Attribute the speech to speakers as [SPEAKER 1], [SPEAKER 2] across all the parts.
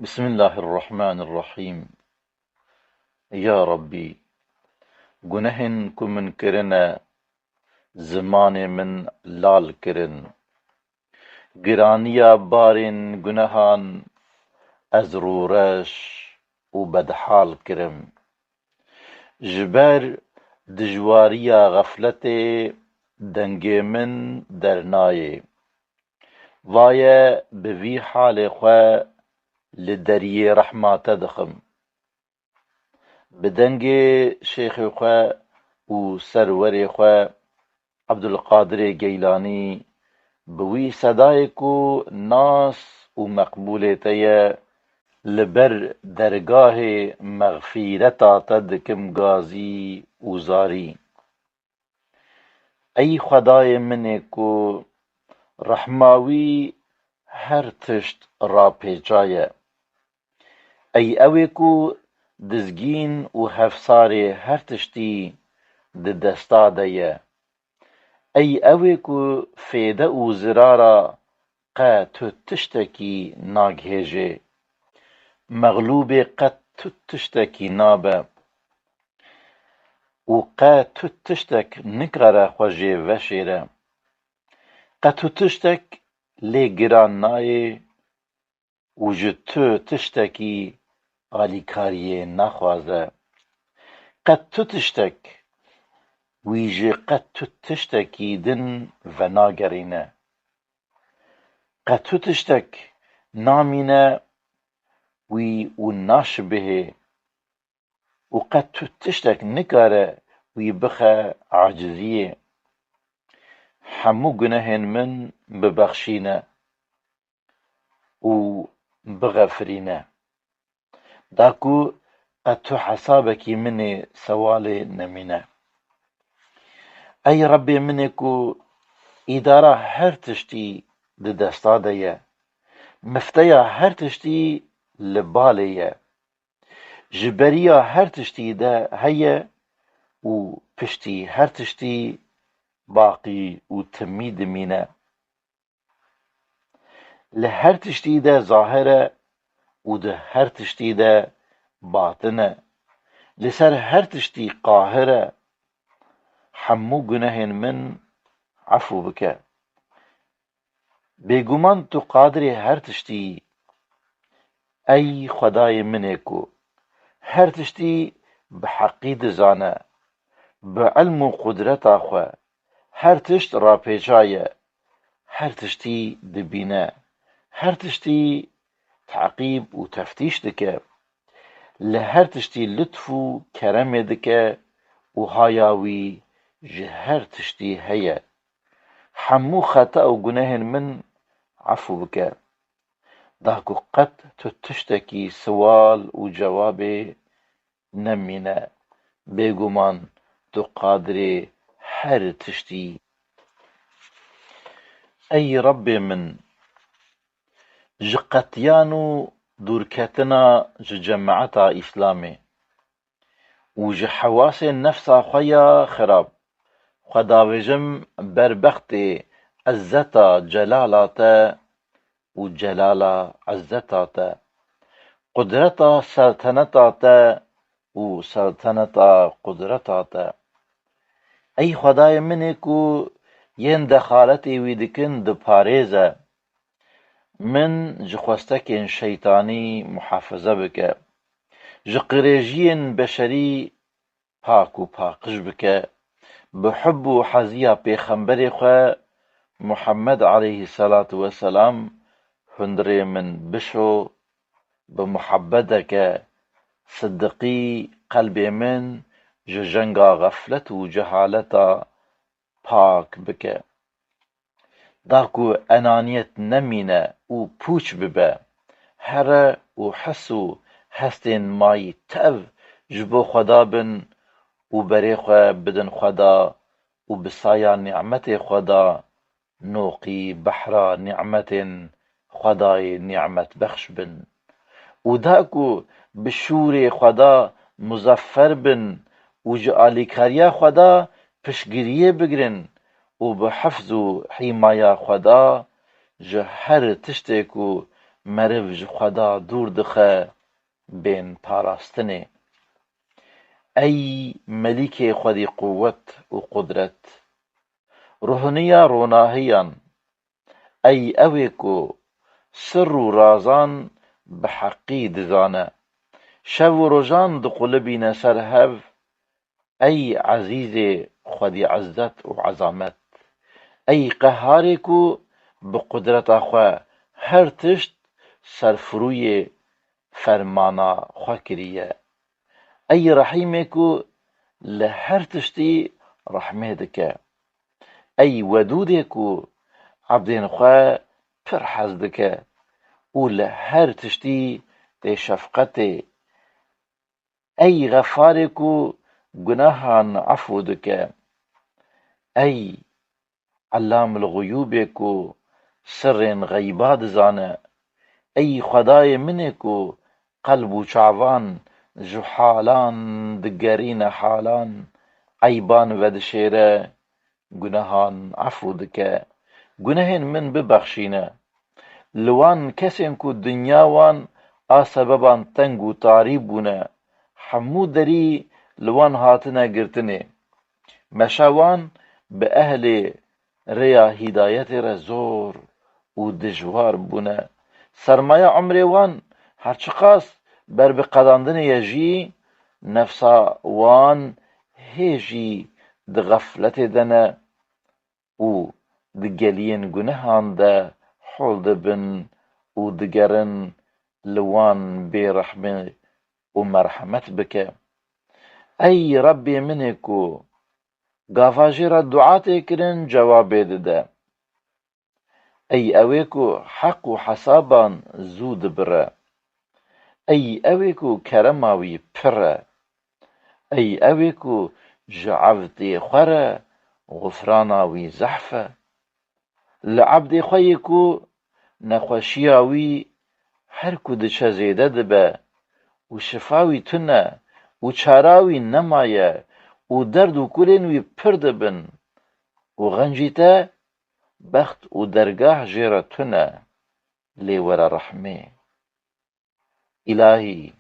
[SPEAKER 1] بسم الله الرحمن الرحيم. يا ربي، گنهن کو من کرنه، زمان من لال کرن. گرانیا بارین گنهان، از رورش و بدحال کرم. جبر دجواریا غفلت، دنگ من درنایه. وایه بوی حال خواه، لدری رحمات دخم. بدنگ شیخ خواه و سرور خواه عبدالقادر گیلانی، بوی صدایکو ناس و مقبولتیه، لبر درگاه مغفیرتا تدکم گازی و زاری. ای خدای منی کو رحماوی هر تشت را پیچایه. ای اوی کو دزگین و هفسار هر تشتی دستا دایه. ای اوی کو فیده و زرارا قا تو تشتکی ناگهجه. مغلوب قد تو تشتکی نابه و قا تو تشتک نکره خوژه وشیره. قا تو تشتک لی گران نایه و جه تو تشتکی آلیکاریه نخوازه. قد تو تشتک ویجه قد تو تشتکی دن و ناگرینه. قد تو تشتک نامینه وی و ناشبهه و قد تو تشتك نكاره وي بخه عاجزية. حمو گناهن من ببخشينه و بغفرينه. داكو قد تو حسابكي مني سوالي نمينه. اي ربي منكو اداره هر تشتي دستا ديه. مفتيا هر تشتي لباليه. جبريا هر تشتي ده هيا و پشتی هر تشتی باقی و تمی دمینه. لهر تشتی ده ظاهره و ده هر تشتی ده باطنه. لسر هر تشتی قاهره. حمو گناهن من عفو بکه. بگمان تو قادر هر تشتی. ای خدای منه کو هر تشتی بحقی دزانه. بعلم و قدرت آخوه هر تشت را پیچایه. هر تشتی دبینه. هر تشتی تعقیب و تفتیش دکه. لهر تشتی لطف و کرم دکه و هایاوی جه هر تشتی هیه. حمو خطا و گناهن من عفو بکه. داکو قد تو تشتکی سوال و جواب نمینه. بگمان تو قادر هر تشتی. ای رب من ji qetiyan û dûrketina ji cemaeta Îslamê û ji hewasên nefsa xwe ya xirab, xwe davêjim berbextê ezzeta celala te û celala ezzeta te, qudreta selteneta te û selteneta qudreta te. Ey xwedayê minê ku yên dexaletê wî dikin diparêze, من ji xwestekên şeytanî muhafaze bike. Ji qirêjiyên beşerî pak û paqij bike. Bi hubb û heziya pêxemberê xwe Muhammed aleyhisselatu vesselam hundirê min bişo. Bi muhebbeteke siddiqî qelbê min ji jenga xeflet û cehaleta pak bike. داکو انانیت نمینه و پوچ ببه. هره و حس و هستین مای تاو جبو خدا بن و بری خو بدن خدا و بسایا نعمت خدا نوقی بحرا نعمت خدای نعمت بخش بن. و داکو بشور خدا مظفر بن و جعالی کریا خدا پشگیریه بگرن و به حفظ و حمایه خدا جه هر تشتێک و مرف ji xweda dûr dixe bên parastinê. Ey melîkê xwedî quwet û qudret, ruhaniya ronahiyan, ey ew ê ku sir û razan bi heqî dizane, şev û rojan diqulibîne ser hev, ey ezîzê xwedî izzet û ezamet, ey qeharê ku bi qudreta xwe her tişt serfirûyê fermana xwe kiriye, ey rehîmê ku li her tiştî rehmê dike, ey wedûdê ku ebdên xwe pir hez dike û li her tiştî tê şefqetê, ey Xefarê ku gunehan efû dike, ey Ellamul Guyûbê ku sirrên xeyba dizane, ey Xwedayê min ê ku qelb û çavan ji halan digerîne halan, eyban vedişêre, gunehan efû dike, gunehên min bibexşîne, li wan kesên ku dinya wan a sebeban teng û tarî bûne, hemû derî li wan hatine girtinê, meşa wan bi ehlê rêya hîdayetê re zor û dijwar bûne, sermaya emirê wan herçi qas ber bi qedandinê ye jî, nefsa wan hê jî di xefletê de ne û di geliyên gunehan de hol dibin û digerin, li wan bêrehmî û merhemet bike. Ey Rebbê min ê ku gava jê re du'a tê kirin cewabê dide, ey ew ê ku heq û hesaban zû dibire, ey ew ê ku kerema wî pir e, ey ew ê ku ji ebdê xwe re gufrana wî zehf e, li ebdê xwe yê ku nexweşiya wî her ku diçe zêde dibe û şifa wî tune û çara wî nemaye û derd û kulên wî pir dibin û xencî te bext û dergah jê re tune, lê were rehmê. İlahî,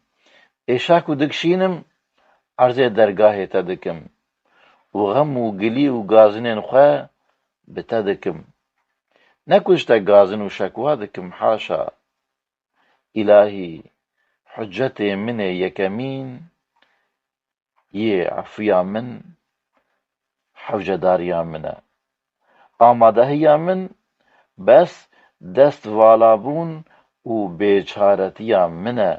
[SPEAKER 1] êşa ku dikişînim erzê dergahê te dikim û xem û gilî û gazinên xwe bi te dikim, ne ku ji te gazin û şekwa dikim, haşa. İlahî, hüccetê min ê yekemîn yê efûya min hewcedariya min e, amadehiya min bes dest valabûn û bêçaretiya min e,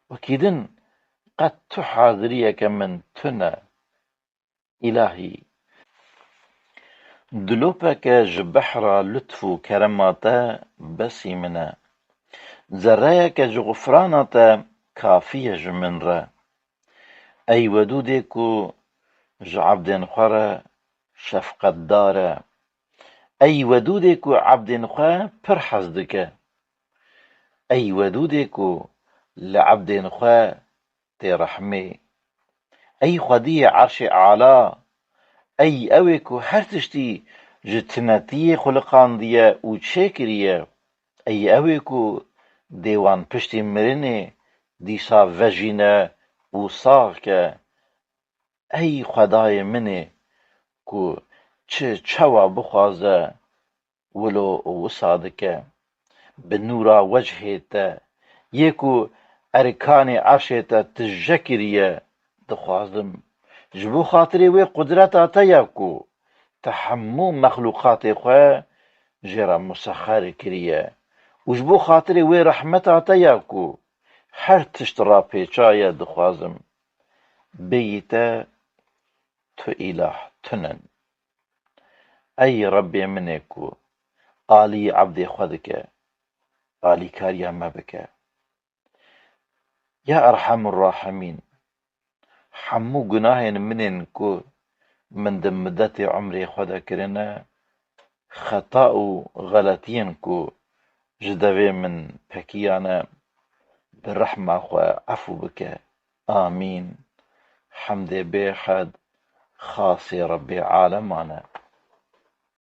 [SPEAKER 1] wekî din qet tu haziriyeke min tune. İlahî, dilopeke ji behra lütf û kerema te besî min e, zerreyeke ji gufrana te kafî ye ji min re, ey wedûdê ku ji ebdên xwe re şefqetdar e, ey wedûdê ku ebdên xwe pir hez dike, ey wedûdê ku li ebdên xwe tê rehmê, ey xwediyê erşê ala, ey ew ê ku her tiştî ji tinetiyê xwiliqandiye û çêkiriye, ey ew ê ku dê wan piştî mirinê dîsa vejîne û sax ke, ey Xwedayê min ê ku çi çewa bixwaze wilo wisa dike, bi nûra wecihê te yê ku erkanê erşê te tije kiriye, dixwazim ji bo xatirê wê qudreta te ye ku te hemû mexlûqatê xwe jê re musexer kiriye, û ji bo xatirê wê rehmeta te ye ku her tişt rapêçaye, dixwazim bêyî te tu îlah tunin. Ey Rebbê min ê ku alî ebdê xwe dike, alîkariya me bike. Ya Erhamur Rahimîn, hemû gunahên min ên ku min di middetê emirê xwe de kirine, xeta û xeletiyên ku ji devê min pekiyane, bi rehma xwe efû bike. Amîn. Hemdê bêhed xasê Rebbê aleman e.